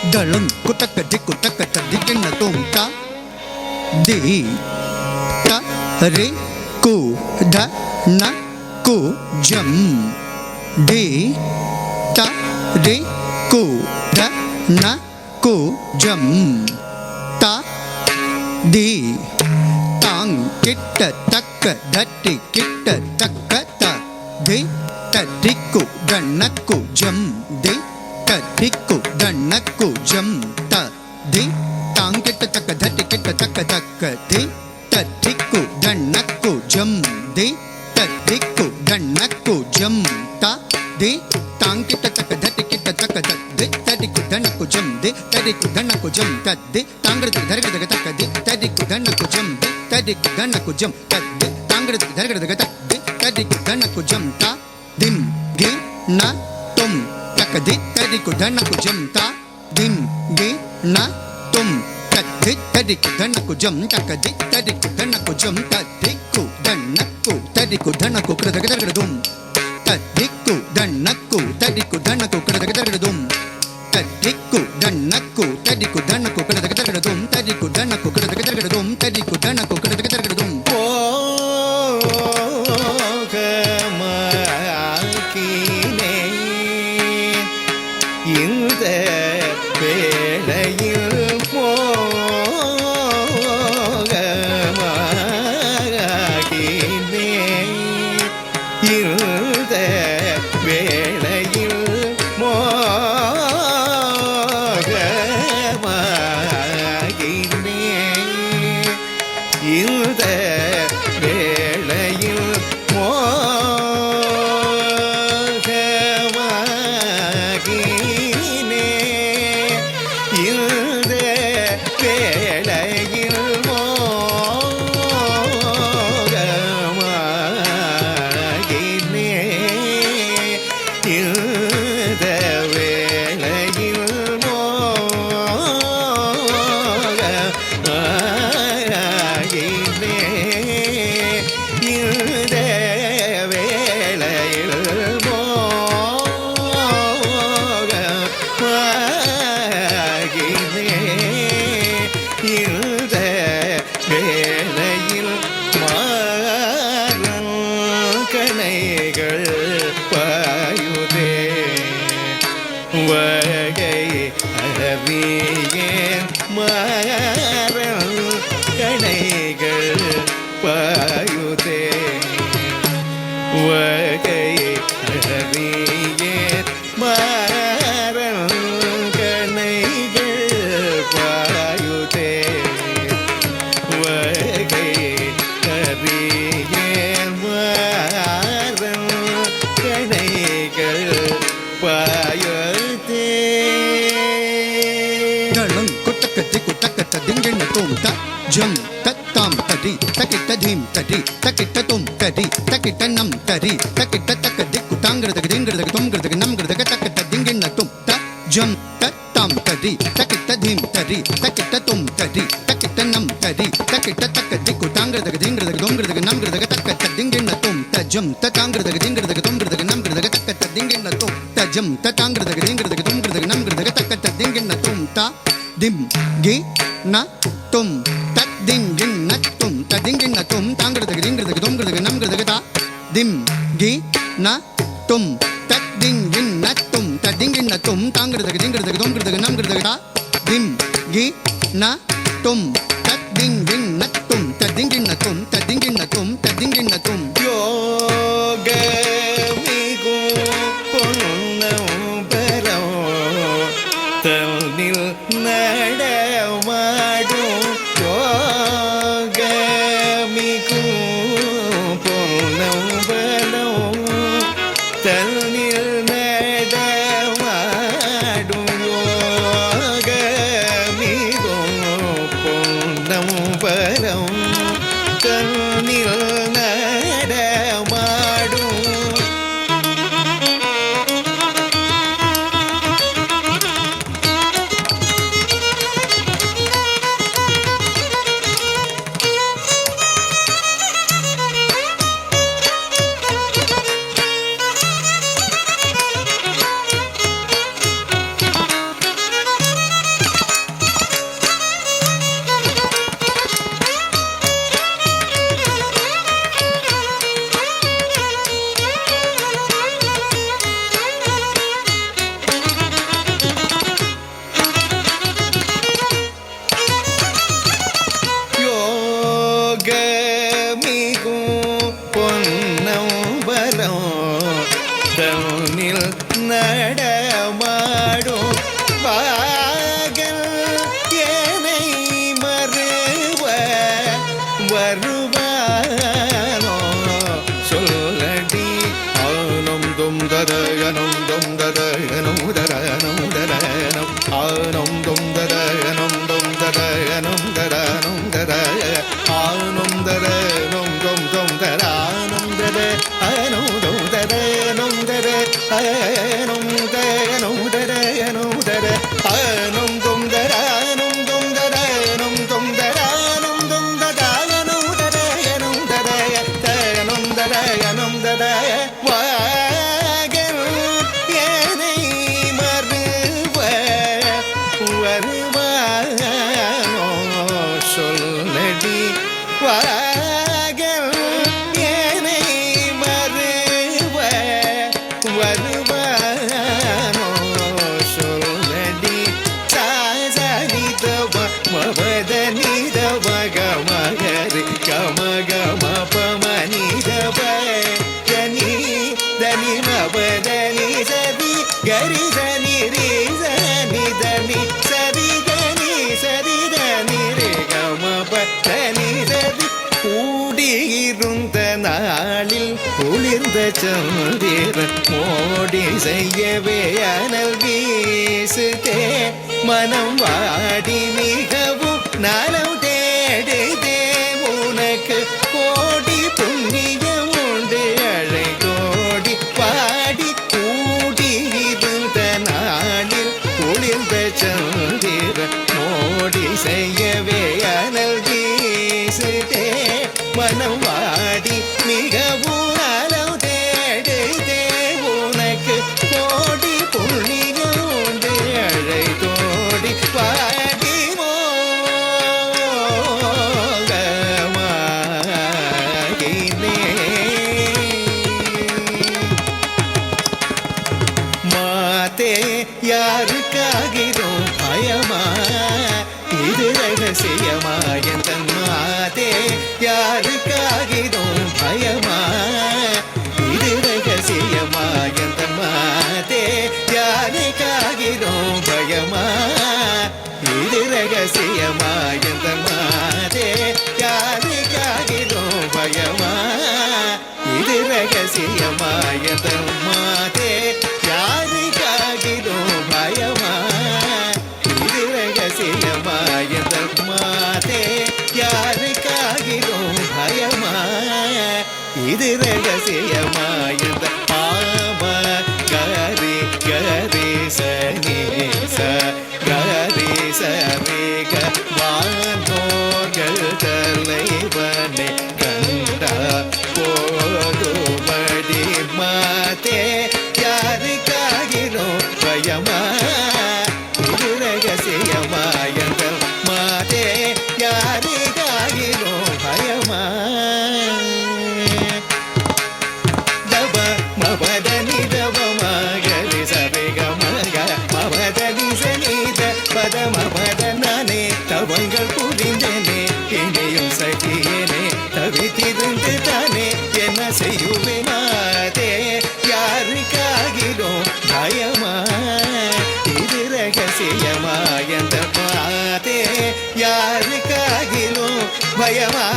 Dalam kutak dikin na tum ta di ta re ku da na ku jam di ta re ku da na ku jam ta di tang kitta takka datti kitta takka ta di ta diku danakku jam di diku danakku jam ta di tang kitta takka datti kitta takka takka di ta diku danakku jam di ta diku danakku jam ta di tang kitta takka datti kitta takka ta di ta diku danakku jam di ta diku danakku jam ta di tangradhu dhargadhu takka di ta diku danakku jam di ta diku danakku jam ta di tangradhu dhargadhu takka di ta diku danakku jam ta dim gi na tum takka di ta diku danakku jam ta dim gi na tum takka di ta diku danakku jam takka di ta diku danakku jam ta diku danakku kradhagadum ta diku danakku kradhagadum ta diku danakku kradhagadum ta diku danakku kradhagadum ta diku danakku kradhagadum போகமாக்கினே இந்த வேளையில் மோகமாக்கினே இந்த வேளையில் மோகமாக்கினே இந்த வேளையில் மோகமாகினே இந்த வேளையில் மோகமாகினே இந்த வேளையில் மோகமாகினே இந்த வேளையில் மோகமாகினே இந்த வேளையில் மாறன் கணைகள் பாயுதே வகை அறியேன் மாறன் கணைகள் பாயுதே வகை அறியேன் மாறன் கணைகள் பாயுதே வகை அறியேன் மாறன் கணைகள் பாயுதே dalam kutak dingin na tum ta jam tatam tadi takita dim tadi takita tum tadi takita nam tadi takita takka diku tangradhu dingradhu tumgradhu namgradhu takita dingin na tum ta jam tatam tadi takita dim tadi takita tum tadi takita nam tadi takita takka diku tangradhu dingradhu tumgradhu namgradhu takita dingin na tum ta jam tatangradhu dingradhu tumgradhu namgradhu takita dingin na tum ta jam tatangradhu dingradhu tumgradhu namgradhu takita dingin na tum ta dim gi na tum tat dingin na tum ta dingin na tum tangradhu dingradhu tumgradhu namgradhu ta dim gi na tum tat dingin na tum ta dingin na tum tangradhu dingradhu tumgradhu namgradhu ta dim gi na tum tat dingin na tum ta dingin na tum ta dingin na tum ta dingin na tum யோகமிகு பொன்னம் பெறோ தன்னில் நடமாடும் யோகமிகு பொன்னம் பெறோ தன்னில் நடமாடும் யோகமிகு பொன்னம் பெறோ நடமாடும் பாகல் ஏனை மறுவ வருவானோ சொல்லடி annum தும் தரகனம் தும் தரகனம் தரகனம் தரகனம் annum தும் தரகனம் தும் தரகனம் தரகனம் தர ஆனம் தரனம் தும் தும் தரானம் தர ஆனம் தும் தரனம் தர ஆனம் தரனம் தரகனம் தர ஆனம் தும் தரானம் தும் தரனம் தும் தரானம் தும் தரானம் தரகனம் தரகனம் தரகனம் தர வாகல் ஏனை மறுவ வருவானோ சொல்லடி வாகல் ஏனை மறுவ வருவானோ சொல்லடி சாசனிதவ மபதனிதவ கமகரி கமகம பமனிதவ ஜனி தனி மபதனி சரி கரி தனி ரே சனி தனி சரி தனி சரி தனி ரே கமபதனி சரி கூடியிருந்த நாளில் குளிர்ந்த சந்திரன் மோடி செய்யவே அனல் வீசுதே மனம் வாடி மிகவும் நலம் தேடுதே உனக்கு கோடி புண்ணியம் உண்டு அழை கோடி பாடி கூடியிருந்த நாளில் குளிர்ந்த சந்திரன் மோடி செய்யவே அனல் வீசுதே மனம் வாடி மிகவும் நலம் தேடுதே உனக்கு கோடி புண்ணியம் உண்டு அழை கோடி பாடி மோகமாகினே மாதே யாருக்காகிறோம் பயமா இது ரகசியமா என் மாதே யாருக்காகிறோம் பயமா இது ரகசியமா என் மாதே யாருக்காகிறோம் பயமா இது ரகசியமா என் மாதே யாருக்காகிறோம் பயமா இது ரகசியமா என் மாதே யாருக்காகிறோம் பயமா இது ரகசியமா என் மாதே யாருக்காகிறோம் பயமா இது ரகசியமா என் பாம கரி கரி சனி ச கரி சரேக வானோர்கள் தலைவனை கண்டா போதுமடி மாதே யாருக்காகிறோம் பயமா இது ரகசியமா என் மாதே யாருக்காகிறோம் பயமா தப மபதனி தப மகரி சபேக மக மபதனி சனீத பத மபதனே தவங்கள் புரிந்தனே இனியும் சகியனே தவித்திருந்து தானே என்ன செய்யுவேன் மாதே யாருக்காகிறோம் பயமா இது ரகசியமா எந்த மாதே யாருக்காகிறோம் பயமா